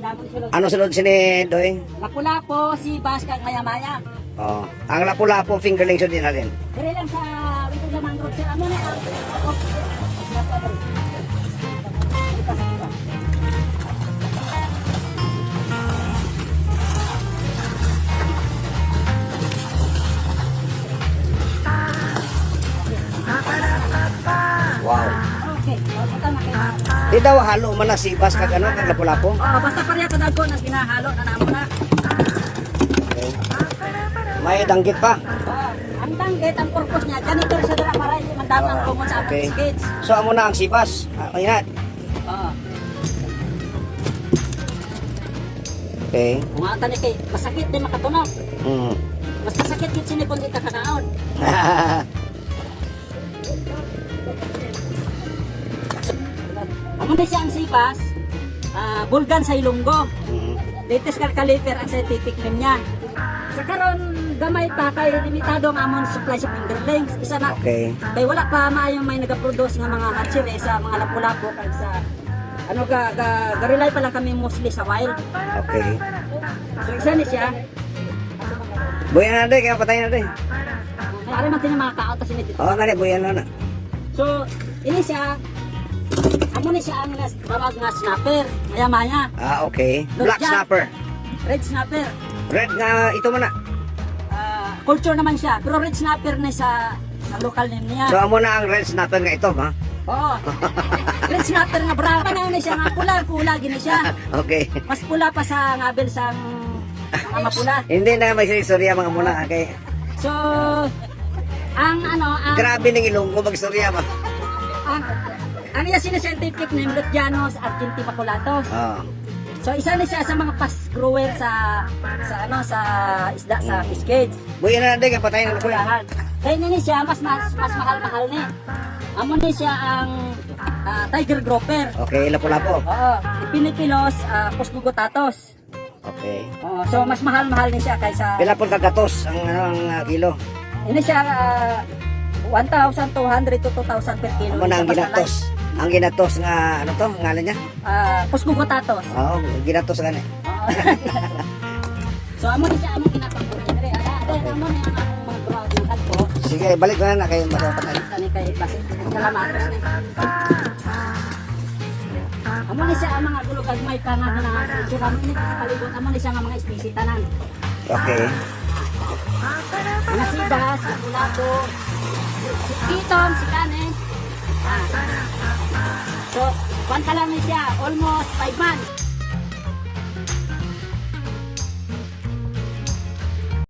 damon sulod. Ano sunod sini Doy? Lapu-lapu, sibas, kag maya-maya. Oh, ang lapu-lapu fingerling so din alin. Dire lang sa dito sa mangrove sir. Amo na Wow. okay. Ito na kayo. Di daw halo man na sibas kag ano kag lapu-lapu. Basta pareha ka dago na ginahalo na namo na. Okay. May danggit pa. Ang tanggit, ang purpose niya, ganito rin siya dala para hindi mandami ang kumon sa Okay. ating kids. So amo na ang sibas. Ayan. Okay. Kung ang tanik kay, masakit din makatunog. Mm. Mas masakit yun sinipon kita kakaon. Amo na siya ang sipas, bulgan sa Ilonggo. Mm. Latest calculator ang scientific name niya. Sa karon gamay pa kay limitado ang amon supply sa fingerlings. Isa na. Okay. Kay wala pa maayong may nagaproduce nga mga hatchery sa mga lapu-lapu kag sa ano ga-rely pa lang kami mostly sa wild. Okay. So isa ni siya. Buyan na Doy, kaya patayin na Doy. Ay ari man kini mga kaot sa dito. Oo nga buyan na na. So ini siya amo ni siya ang tawag nga snapper. Maya-maya. Okay. Black Jack. snapper. Red snapper. Red nga ito man na. Culture naman siya, pero red snapper na sa local name niya. So amo na ang red snapper nga ito, ha? Oo. Red snapper nga brown. Panahon na siya nga pula gini siya. Okay. Mas pula pa sa ngabel sang mga mapula. Hindi na may istorya mga muna, okay. So ang Grabe ning Ilonggo magstorya ba. ang iya scientific name Lutjanus argentimaculatus. Oh. So isa na siya sa mga fast grower sa isda sa Cascades. Buyan na Doy, kaya patayin na ko. Kulahan. Kaya ni siya mas mahal ni. Amo ni siya ang tiger grouper. Okay, lapu-lapu. Oo, Pinipilos Pusgugotatos. Okay. So mas mahal ni siya kaysa Pila pun kagatos ang kilo. ini siya 1,200 to 2,000 per kilo. Amo na ang ginatos. Ang ginatos nga ano to, ngalan niya? Pusgugotatos. Oo, ginatos gani. So amo ni siya among kinapagpuri. Amo ni ang among mga brown ng kadto. Sige, balik na kayo matapatan. Kani kay base kalamatos ni. Amo ni siya ang mga gulugag may pangan na so kami ni palibot amo ni siya nga mga species tanan. Okay. Mga sibas, bulato, si kitong, si kanin. So, kwanta lang ni siya, almost 5 months.